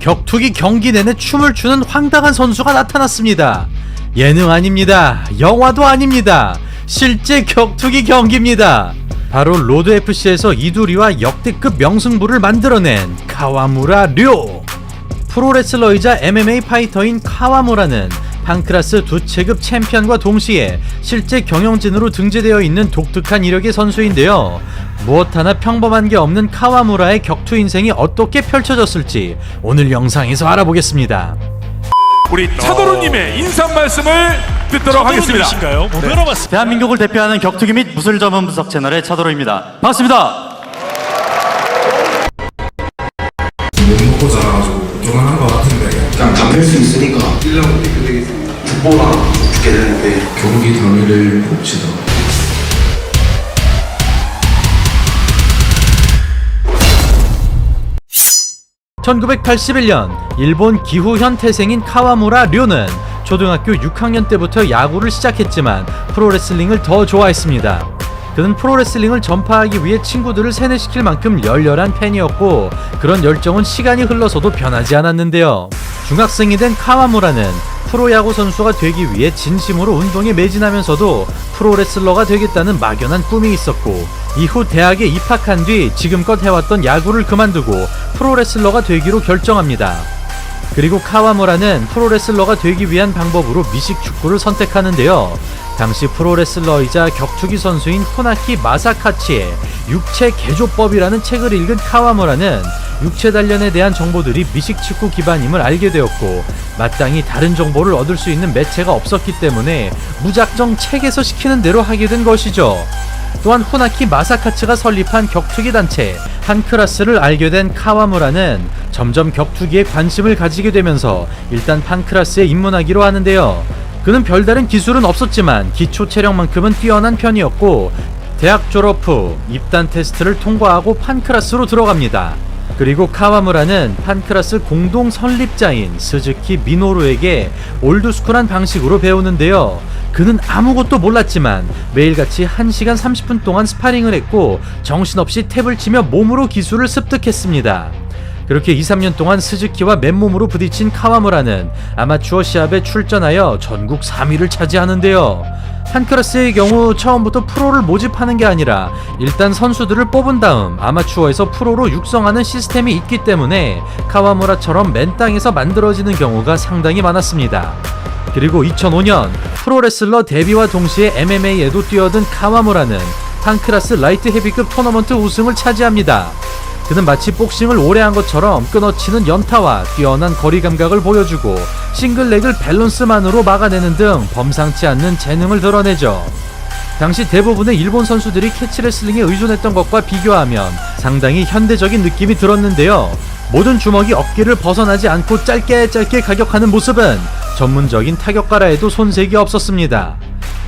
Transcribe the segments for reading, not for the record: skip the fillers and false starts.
격투기 경기 내내 춤을 추는 황당한 선수가 나타났습니다. 예능 아닙니다. 영화도 아닙니다. 실제 격투기 경기입니다. 바로 로드FC에서 이두리와 역대급 명승부를 만들어낸 카와무라 류. 프로레슬러이자 MMA 파이터인 카와무라는 판크라스 2체급 챔피언과 동시에 실제 경영진으로 등재되어 있는 독특한 이력의 선수인데요. 무엇 하나 평범한 게 없는 카와무라의 격투 인생이 어떻게 펼쳐졌을지 오늘 영상에서 알아보겠습니다. 우리 차도로님의 인사 말씀을 듣도록 하겠습니다. 네. 대한민국을 대표하는 격투기 및 무술 전문 분석 채널의 차도로입니다. 반갑습니다. 못 먹고 자라가지고 요만한 것 같은데 그냥 잠들 수 있으니까 1라운드 되겠습니다. 죽보랑 죽게 되는데 경기 당일을 봅시다. (1981년) 일본 기후현 태생인 카와무라 류는 초등학교 6학년 때부터 야구를 시작했지만 프로레슬링을 더 좋아했습니다. 그는 프로레슬링을 전파하기 위해 친구들을 세뇌시킬 만큼 열렬한 팬이었고 그런 열정은 시간이 흘러서도 변하지 않았는데요. 중학생이 된 카와무라는 프로야구 선수가 되기 위해 진심으로 운동에 매진하면서도 프로레슬러가 되겠다는 막연한 꿈이 있었고 이후 대학에 입학한 뒤 지금껏 해왔던 야구를 그만두고 프로레슬러가 되기로 결정합니다. 그리고 카와무라는 프로레슬러가 되기 위한 방법으로 미식축구를 선택하는데요. 당시 프로레슬러이자 격투기 선수인 후나키 마사카치의 육체 개조법이라는 책을 읽은 카와무라는 육체 단련에 대한 정보들이 미식축구 기반임을 알게 되었고 마땅히 다른 정보를 얻을 수 있는 매체가 없었기 때문에 무작정 책에서 시키는 대로 하게 된 것이죠. 또한 후나키 마사카츠가 설립한 격투기 단체 판크라스를 알게 된 카와무라는 점점 격투기에 관심을 가지게 되면서 일단 판크라스에 입문하기로 하는데요. 그는 별다른 기술은 없었지만 기초 체력만큼은 뛰어난 편이었고 대학 졸업 후 입단 테스트를 통과하고 판크라스로 들어갑니다. 그리고 카와무라는 판크라스 공동 설립자인 스즈키 미노루에게 올드스쿨한 방식으로 배우는데요. 그는 아무것도 몰랐지만 매일같이 1시간 30분 동안 스파링을 했고 정신없이 탭을 치며 몸으로 기술을 습득했습니다. 그렇게 2-3년 동안 스즈키와 맨몸으로 부딪힌 카와무라는 아마추어 시합에 출전하여 전국 3위를 차지하는데요. 판크라스의 경우 처음부터 프로를 모집하는 게 아니라 일단 선수들을 뽑은 다음 아마추어에서 프로로 육성하는 시스템이 있기 때문에 카와무라처럼 맨 땅에서 만들어지는 경우가 상당히 많았습니다. 그리고 2005년 프로레슬러 데뷔와 동시에 MMA에도 뛰어든 카와무라는 판크라스 라이트 헤비급 토너먼트 우승을 차지합니다. 그는 마치 복싱을 오래 한 것처럼 끊어치는 연타와 뛰어난 거리 감각을 보여주고 싱글렉을 밸런스만으로 막아내는 등 범상치 않는 재능을 드러내죠. 당시 대부분의 일본 선수들이 캐치레슬링에 의존했던 것과 비교하면 상당히 현대적인 느낌이 들었는데요. 모든 주먹이 어깨를 벗어나지 않고 짧게 가격하는 모습은 전문적인 타격가라 해도 손색이 없었습니다.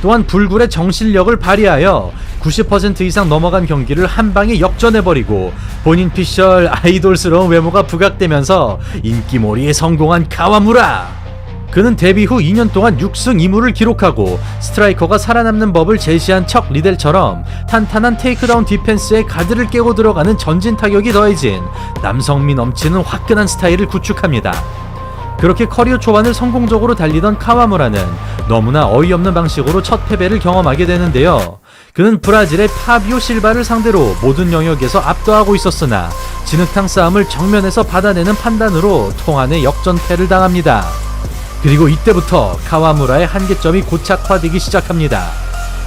또한 불굴의 정신력을 발휘하여 90% 이상 넘어간 경기를 한 방에 역전해버리고 본인 피셜 아이돌스러운 외모가 부각되면서 인기몰이에 성공한 카와무라. 그는 데뷔 후 2년 동안 6승 2무를 기록하고 스트라이커가 살아남는 법을 제시한 척 리델처럼 탄탄한 테이크다운 디펜스에 가드를 깨고 들어가는 전진 타격이 더해진 남성미 넘치는 화끈한 스타일을 구축합니다. 그렇게 커리어 초반을 성공적으로 달리던 카와무라는 너무나 어이없는 방식으로 첫 패배를 경험하게 되는데요. 그는 브라질의 파비오 실바를 상대로 모든 영역에서 압도하고 있었으나 진흙탕 싸움을 정면에서 받아내는 판단으로 통안의 역전패를 당합니다. 그리고 이때부터 카와무라의 한계점이 고착화되기 시작합니다.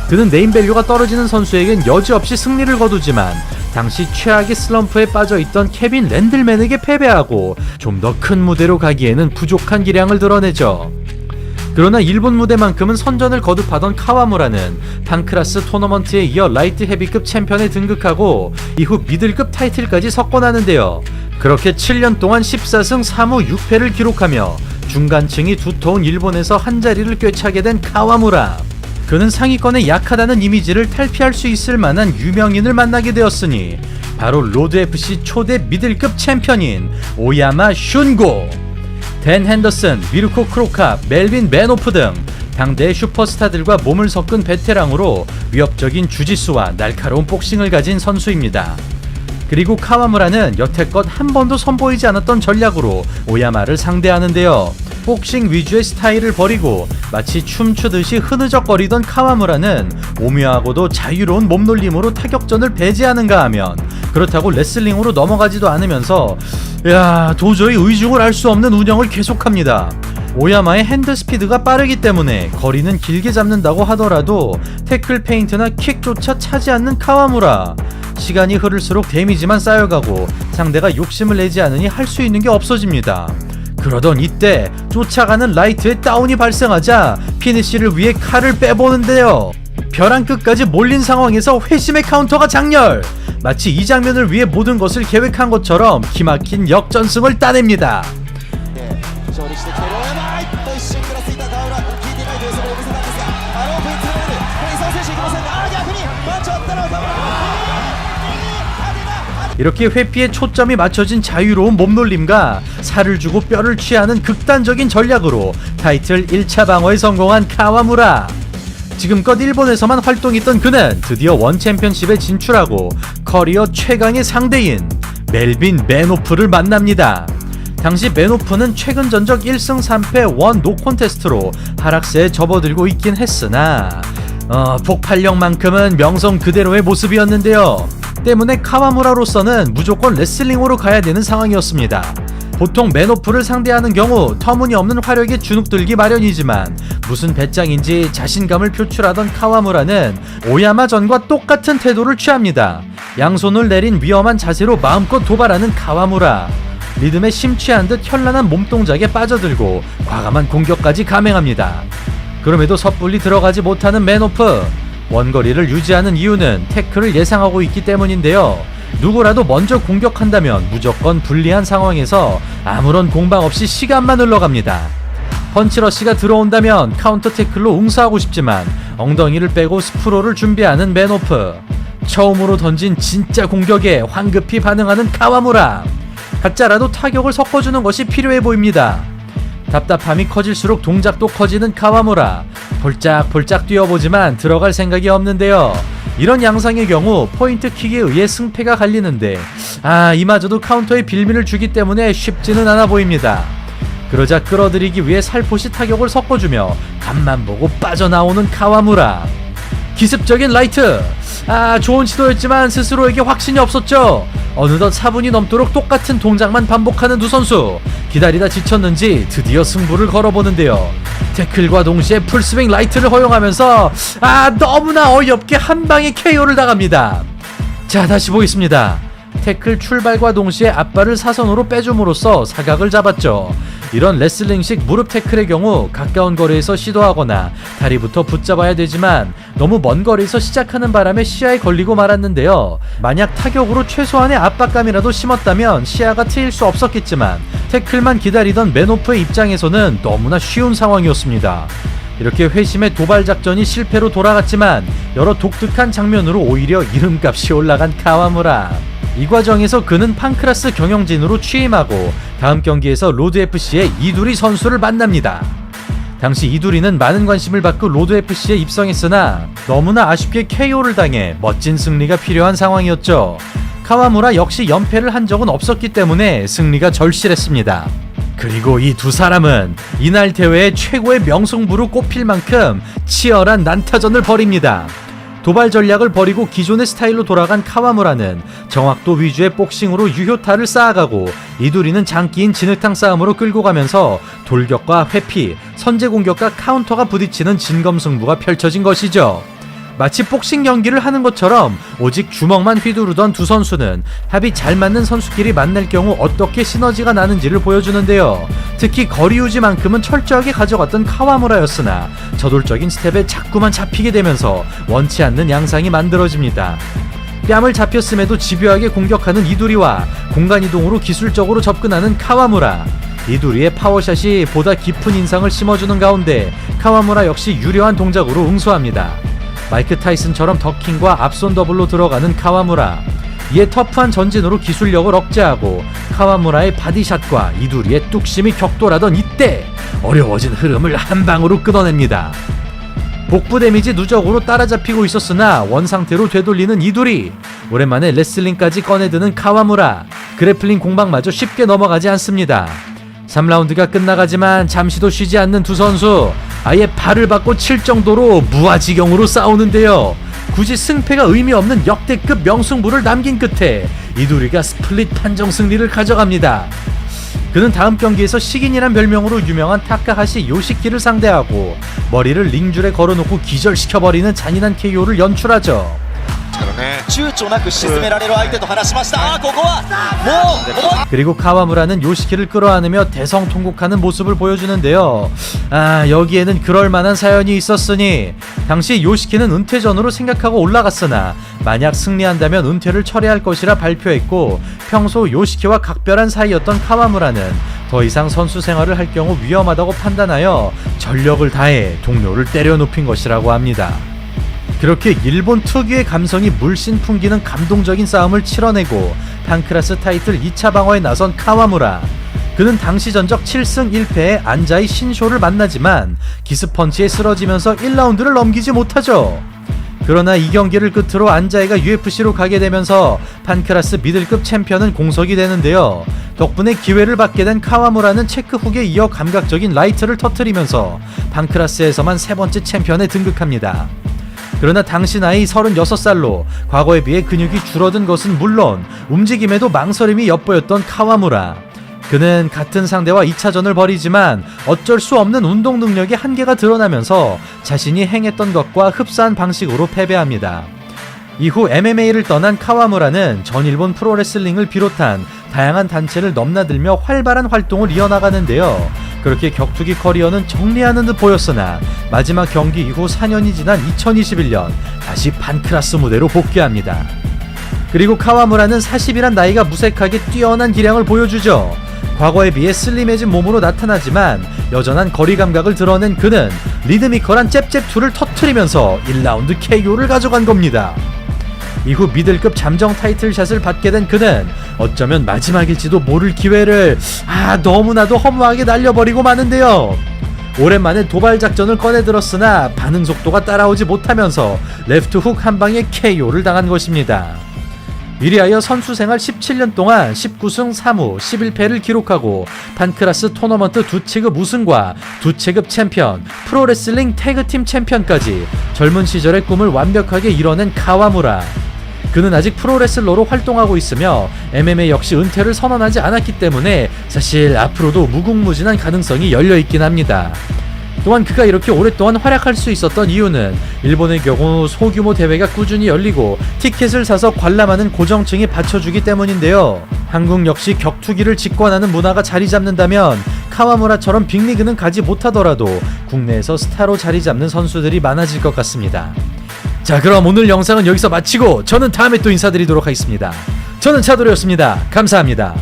그는 네임밸류가 떨어지는 선수에겐 여지없이 승리를 거두지만 당시 최악의 슬럼프에 빠져있던 케빈 랜들맨에게 패배하고 좀 더 큰 무대로 가기에는 부족한 기량을 드러내죠. 그러나 일본 무대만큼은 선전을 거듭하던 카와무라는 판크라스 토너먼트에 이어 라이트 헤비급 챔피언에 등극하고 이후 미들급 타이틀까지 석권하는데요. 그렇게 7년 동안 14승 3무 6패를 기록하며 중간층이 두터운 일본에서 한자리를 꿰차게 된 카와무라. 그는 상위권에 약하다는 이미지를 탈피할 수 있을 만한 유명인을 만나게 되었으니 바로 로드FC 초대 미들급 챔피언인 오야마 슌고. 댄 핸더슨, 미르코 크로캅, 멜빈 맨오프 등 당대의 슈퍼스타들과 몸을 섞은 베테랑으로 위협적인 주짓수와 날카로운 복싱을 가진 선수입니다. 그리고 카와무라는 여태껏 한 번도 선보이지 않았던 전략으로 오야마를 상대하는데요. 복싱 위주의 스타일을 버리고 마치 춤추듯이 흐느적거리던 카와무라는 오묘하고도 자유로운 몸놀림으로 타격전을 배제하는가 하면 그렇다고 레슬링으로 넘어가지도 않으면서 도저히 의중을 알 수 없는 운영을 계속합니다. 오야마의 핸드 스피드가 빠르기 때문에 거리는 길게 잡는다고 하더라도 태클 페인트나 킥조차 차지 않는 카와무라. 시간이 흐를수록 데미지만 쌓여가고 상대가 욕심을 내지 않으니 할 수 있는 게 없어집니다. 그러던 이때 쫓아가는 라이트의 다운이 발생하자 피니쉬를 위해 칼을 빼보는데요. 벼랑 끝까지 몰린 상황에서 회심의 카운터가 장렬! 마치 이 장면을 위해 모든 것을 계획한 것처럼 기막힌 역전승을 따냅니다. 이렇게 회피에 초점이 맞춰진 자유로운 몸놀림과 살을 주고 뼈를 취하는 극단적인 전략으로 타이틀 1차 방어에 성공한 카와무라. 지금껏 일본에서만 활동했던 그는 드디어 원 챔피언십에 진출하고 커리어 최강의 상대인 멜빈 맨호프를 만납니다. 당시 맨호프는 최근 전적 1승 3패 원 노콘테스트로 하락세에 접어들고 있긴 했으나 폭발력만큼은 명성 그대로의 모습이었는데요. 때문에 카와무라로서는 무조건 레슬링으로 가야 되는 상황이었습니다. 보통 맨호프를 상대하는 경우 터무니없는 화력에 주눅들기 마련이지만 무슨 배짱인지 자신감을 표출하던 카와무라는 오야마전과 똑같은 태도를 취합니다. 양손을 내린 위험한 자세로 마음껏 도발하는 카와무라. 리듬에 심취한 듯 현란한 몸동작에 빠져들고 과감한 공격까지 감행합니다. 그럼에도 섣불리 들어가지 못하는 맨호프. 원거리를 유지하는 이유는 태클을 예상하고 있기 때문인데요. 누구라도 먼저 공격한다면 무조건 불리한 상황에서 아무런 공방 없이 시간만 흘러갑니다. 펀치러시가 들어온다면 카운터 태클로 응수하고 싶지만 엉덩이를 빼고 스프롤을 준비하는 맨호프. 처음으로 던진 진짜 공격에 황급히 반응하는 카와무라. 가짜라도 타격을 섞어주는 것이 필요해 보입니다. 답답함이 커질수록 동작도 커지는 카와무라. 볼짝볼짝 뛰어보지만 들어갈 생각이 없는데요. 이런 양상의 경우 포인트킥에 의해 승패가 갈리는데 이마저도 카운터에 빌미를 주기 때문에 쉽지는 않아 보입니다. 그러자 끌어들이기 위해 살포시 타격을 섞어주며 간만 보고 빠져나오는 카와무라. 기습적인 라이트. 좋은 시도였지만 스스로에게 확신이 없었죠. 어느덧 4분이 넘도록 똑같은 동작만 반복하는 두 선수. 기다리다 지쳤는지 드디어 승부를 걸어보는데요. 태클과 동시에 풀스윙 라이트를 허용하면서 너무나 어이없게 한 방에 KO를 당합니다. 자, 다시 보겠습니다. 태클 출발과 동시에 앞발을 사선으로 빼줌으로써 사각을 잡았죠. 이런 레슬링식 무릎 태클의 경우 가까운 거리에서 시도하거나 다리부터 붙잡아야 되지만 너무 먼 거리에서 시작하는 바람에 시야에 걸리고 말았는데요. 만약 타격으로 최소한의 압박감이라도 심었다면 시야가 트일 수 없었겠지만 태클만 기다리던 맨호프의 입장에서는 너무나 쉬운 상황이었습니다. 이렇게 회심의 도발 작전이 실패로 돌아갔지만 여러 독특한 장면으로 오히려 이름값이 올라간 카와무라. 이 과정에서 그는 판크라스 경영진으로 취임하고 다음 경기에서 로드FC의 이두리 선수를 만납니다. 당시 이두리는 많은 관심을 받고 로드FC에 입성했으나 너무나 아쉽게 KO를 당해 멋진 승리가 필요한 상황이었죠. 카와무라 역시 연패를 한 적은 없었기 때문에 승리가 절실했습니다. 그리고 이 두 사람은 이날 대회의 최고의 명승부로 꼽힐 만큼 치열한 난타전을 벌입니다. 도발 전략을 버리고 기존의 스타일로 돌아간 카와무라는 정확도 위주의 복싱으로 유효타를 쌓아가고 이두리는 장기인 진흙탕 싸움으로 끌고 가면서 돌격과 회피, 선제 공격과 카운터가 부딪히는 진검승부가 펼쳐진 것이죠. 마치 복싱 경기를 하는 것처럼 오직 주먹만 휘두르던 두 선수는 합이 잘 맞는 선수끼리 만날 경우 어떻게 시너지가 나는지를 보여주는데요. 특히 거리 유지만큼은 철저하게 가져갔던 카와무라였으나 저돌적인 스텝에 자꾸만 잡히게 되면서 원치 않는 양상이 만들어집니다. 뺨을 잡혔음에도 집요하게 공격하는 이두리와 공간이동으로 기술적으로 접근하는 카와무라. 이두리의 파워샷이 보다 깊은 인상을 심어주는 가운데 카와무라 역시 유려한 동작으로 응수합니다. 마이크 타이슨처럼 더킹과 앞손 더블로 들어가는 카와무라. 이에 터프한 전진으로 기술력을 억제하고 카와무라의 바디샷과 이두리의 뚝심이 격돌하던 이때 어려워진 흐름을 한 방으로 끊어냅니다. 복부 데미지 누적으로 따라잡히고 있었으나 원상태로 되돌리는 이두리. 오랜만에 레슬링까지 꺼내드는 카와무라. 그래플링 공방마저 쉽게 넘어가지 않습니다. 3라운드가 끝나가지만 잠시도 쉬지 않는 두 선수. 아예 발을 받고 칠 정도로 무아지경으로 싸우는데요. 굳이 승패가 의미 없는 역대급 명승부를 남긴 끝에 이두리가 스플릿 판정 승리를 가져갑니다. 그는 다음 경기에서 식인이란 별명으로 유명한 타카하시 요시키를 상대하고 머리를 링줄에 걸어놓고 기절시켜버리는 잔인한 KO를 연출하죠. 躊躇なく沈められる相手と話しました。ここはもう 그리고 카와무라는 요시키를 끌어안으며 대성통곡하는 모습을 보여주는데요. 여기에는 그럴만한 사연이 있었으니 당시 요시키는 은퇴전으로 생각하고 올라갔으나 만약 승리한다면 은퇴를 철회할 것이라 발표했고, 평소 요시키와 각별한 사이였던 카와무라는 더 이상 선수 생활을 할 경우 위험하다고 판단하여 전력을 다해 동료를 때려눕힌 것이라고 합니다. 그렇게 일본 특유의 감성이 물씬 풍기는 감동적인 싸움을 치러내고 판크라스 타이틀 2차 방어에 나선 카와무라. 그는 당시 전적 7승 1패의 안자이 신쇼를 만나지만 기스펀치에 쓰러지면서 1라운드를 넘기지 못하죠. 그러나 이 경기를 끝으로 안자이가 UFC로 가게 되면서 판크라스 미들급 챔피언은 공석이 되는데요. 덕분에 기회를 받게 된 카와무라는 체크 훅에 이어 감각적인 라이트를 터뜨리면서 판크라스에서만 세 번째 챔피언에 등극합니다. 그러나 당시 나이 36살로 과거에 비해 근육이 줄어든 것은 물론 움직임에도 망설임이 엿보였던 카와무라. 그는 같은 상대와 2차전을 벌이지만 어쩔 수 없는 운동 능력의 한계가 드러나면서 자신이 행했던 것과 흡사한 방식으로 패배합니다. 이후 MMA를 떠난 카와무라는 전 일본 프로레슬링을 비롯한 다양한 단체를 넘나들며 활발한 활동을 이어나가는데요. 그렇게 격투기 커리어는 정리하는 듯 보였으나 마지막 경기 이후 4년이 지난 2021년 다시 판크라스 무대로 복귀합니다. 그리고 카와무라는 40이란 나이가 무색하게 뛰어난 기량을 보여주죠. 과거에 비해 슬림해진 몸으로 나타나지만 여전한 거리 감각을 드러낸 그는 리드미컬한 잽잽2를 터뜨리면서 1라운드 KO를 가져간 겁니다. 이후 미들급 잠정 타이틀샷을 받게 된 그는 어쩌면 마지막일지도 모를 기회를 너무나도 허무하게 날려버리고 마는데요. 오랜만에 도발 작전을 꺼내들었으나 반응 속도가 따라오지 못하면서 레프트 훅 한 방에 KO를 당한 것입니다. 이리하여 선수 생활 17년 동안 19승 3무 11패를 기록하고 판크라스 토너먼트 2체급 우승과 2체급 챔피언, 프로레슬링 태그팀 챔피언까지 젊은 시절의 꿈을 완벽하게 이뤄낸 카와무라. 그는 아직 프로레슬러로 활동하고 있으며 MMA 역시 은퇴를 선언하지 않았기 때문에 사실 앞으로도 무궁무진한 가능성이 열려있긴 합니다. 또한 그가 이렇게 오랫동안 활약할 수 있었던 이유는 일본의 경우 소규모 대회가 꾸준히 열리고 티켓을 사서 관람하는 고정층이 받쳐주기 때문인데요. 한국 역시 격투기를 직관하는 문화가 자리 잡는다면 카와무라처럼 빅리그는 가지 못하더라도 국내에서 스타로 자리 잡는 선수들이 많아질 것 같습니다. 자, 그럼 오늘 영상은 여기서 마치고 저는 다음에 또 인사드리도록 하겠습니다. 저는 차도리였습니다. 감사합니다.